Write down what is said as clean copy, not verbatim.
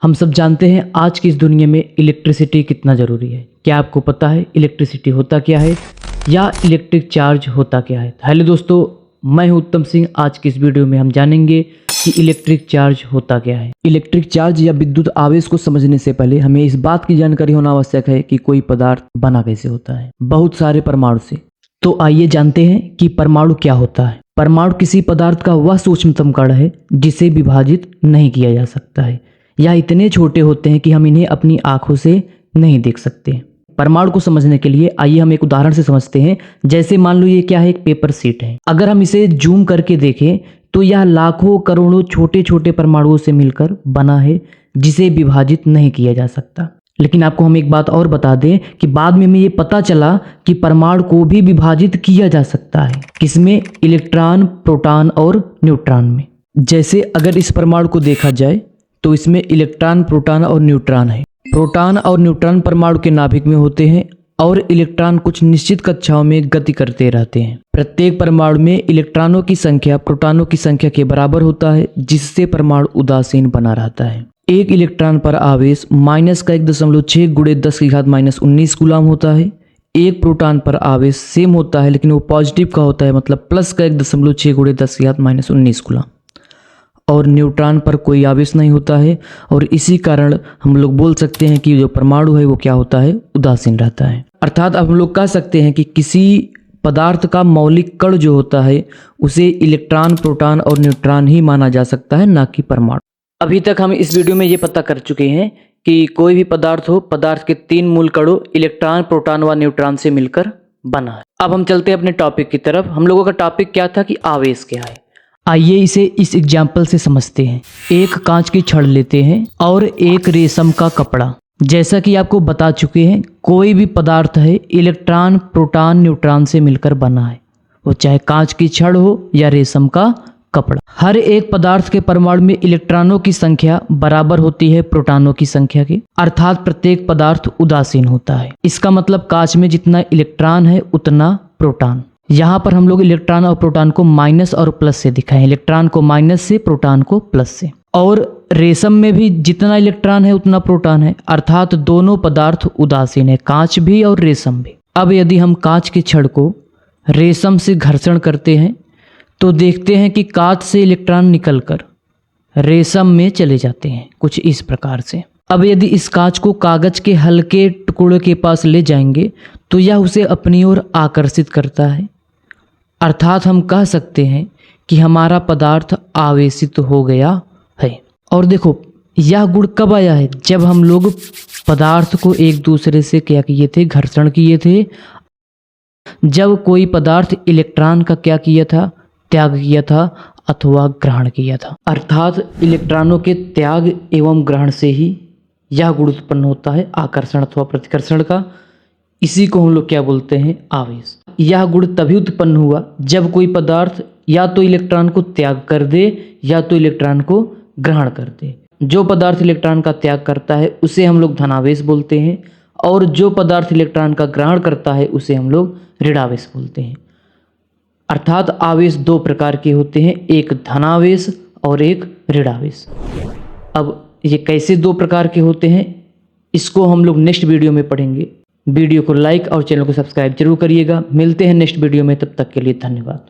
हम सब जानते हैं आज की इस दुनिया में इलेक्ट्रिसिटी कितना ज़रूरी है। क्या आपको पता है इलेक्ट्रिसिटी होता क्या है या इलेक्ट्रिक चार्ज होता क्या है? हेलो दोस्तों, मैं हूं उत्तम सिंह। आज की इस वीडियो में हम जानेंगे कि इलेक्ट्रिक चार्ज होता क्या है। इलेक्ट्रिक चार्ज या विद्युत आवेश को समझने से पहले हमें इस बात की जानकारी होना आवश्यक है कि कोई पदार्थ बना कैसे होता है। बहुत सारे परमाणु से। तो आइए जानते हैं कि परमाणु क्या होता है। परमाणु किसी पदार्थ का वह सूक्ष्मतम कण है जिसे विभाजित नहीं किया जा सकता है या इतने छोटे होते हैं कि हम इन्हें अपनी आंखों से नहीं देख सकते। परमाणु को समझने के लिए आइए हम एक उदाहरण से समझते हैं। जैसे मान लो ये क्या है, एक पेपर शीट है। अगर हम इसे जूम करके देखें तो यह लाखों करोड़ों छोटे छोटे परमाणुओं से मिलकर बना है जिसे विभाजित नहीं किया जा सकता। लेकिन आपको हम एक बात और बता दें कि बाद में हमें ये पता चला कि परमाणु को भी विभाजित किया जा सकता है। किसमें? इलेक्ट्रॉन, प्रोटॉन और न्यूट्रॉन में। जैसे अगर इस परमाणु को देखा जाए तो इसमें इलेक्ट्रॉन, प्रोटॉन और न्यूट्रॉन है। प्रोटॉन और न्यूट्रॉन परमाणु के नाभिक में होते हैं और इलेक्ट्रॉन कुछ निश्चित कक्षाओं में गति करते रहते हैं। प्रत्येक परमाणु में इलेक्ट्रॉनों की संख्या प्रोटॉनों की संख्या के बराबर होता है, जिससे परमाणु उदासीन बना रहता है। एक इलेक्ट्रॉन पर आवेश -1.6 × 10⁻⁻19 कूलम होता है। एक प्रोटॉन पर आवेश सेम होता है लेकिन वो पॉजिटिव का होता है, मतलब +1.6 × 10⁻19 कूलम। और न्यूट्रॉन पर कोई आवेश नहीं होता है और इसी कारण हम लोग बोल सकते हैं कि जो परमाणु है वो क्या होता है, उदासीन रहता है। अर्थात अब हम लोग कह सकते हैं कि किसी पदार्थ का मौलिक कण जो होता है उसे इलेक्ट्रॉन, प्रोटॉन और न्यूट्रॉन ही माना जा सकता है, ना कि परमाणु। अभी तक हम इस वीडियो में ये पता कर चुके हैं कि कोई भी पदार्थ हो, पदार्थ के 3 मूल कणों इलेक्ट्रॉन, प्रोटॉन व न्यूट्रॉन से मिलकर बना है। अब हम चलते हैं अपने टॉपिक की तरफ। हम लोगों का टॉपिक क्या था कि आवेश क्या है। आइए इसे इस एग्जाम्पल से समझते हैं। एक कांच की छड़ लेते हैं और एक रेशम का कपड़ा। जैसा कि आपको बता चुके हैं, कोई भी पदार्थ है इलेक्ट्रॉन, प्रोटॉन, न्यूट्रॉन से मिलकर बना है, वो चाहे कांच की छड़ हो या रेशम का कपड़ा। हर एक पदार्थ के परमाणु में इलेक्ट्रॉनों की संख्या बराबर होती है प्रोटॉनों की संख्या के, अर्थात प्रत्येक पदार्थ उदासीन होता है। इसका मतलब कांच में जितना इलेक्ट्रॉन है उतना प्रोटॉन। यहाँ पर हम लोग इलेक्ट्रॉन और प्रोटॉन को माइनस और प्लस से दिखाएं, इलेक्ट्रॉन को माइनस से, प्रोटॉन को प्लस से। और रेशम में भी जितना इलेक्ट्रॉन है उतना प्रोटॉन है, अर्थात दोनों पदार्थ उदासीन है, कांच भी और रेशम भी। अब यदि हम कांच की छड़ को रेशम से घर्षण करते हैं तो देखते हैं कि कांच से इलेक्ट्रॉन निकलकर रेशम में चले जाते हैं, कुछ इस प्रकार से। अब यदि इस कांच को कागज के हल्के टुकड़े के पास ले जाएंगे तो यह उसे अपनी ओर आकर्षित करता है, अर्थात हम कह सकते हैं कि हमारा पदार्थ आवेशित हो गया है। और देखो यह गुण कब आया है, जब हम लोग पदार्थ को एक दूसरे से क्या किए थे, घर्षण किए थे। जब कोई पदार्थ इलेक्ट्रॉन का क्या किया था, त्याग किया था अथवा ग्रहण किया था। अर्थात इलेक्ट्रॉनों के त्याग एवं ग्रहण से ही यह गुण उत्पन्न होता है, आकर्षण अथवा प्रतिकर्षण का। इसी को हम लोग क्या बोलते हैं, आवेश। यह गुण तभी उत्पन्न हुआ जब कोई पदार्थ या तो इलेक्ट्रॉन को त्याग कर दे या तो इलेक्ट्रॉन को ग्रहण कर दे। जो पदार्थ इलेक्ट्रॉन का त्याग करता है उसे हम लोग धनावेश बोलते हैं और जो पदार्थ इलेक्ट्रॉन का ग्रहण करता है उसे हम लोग ऋणावेश बोलते हैं। अर्थात आवेश 2 प्रकार के होते हैं, एक धनावेश और एक ऋणावेश। अब ये कैसे 2 प्रकार के होते हैं इसको हम लोग नेक्स्ट वीडियो में पढ़ेंगे। वीडियो को लाइक और चैनल को सब्सक्राइब जरूर करिएगा। मिलते हैं नेक्स्ट वीडियो में, तब तक के लिए धन्यवाद।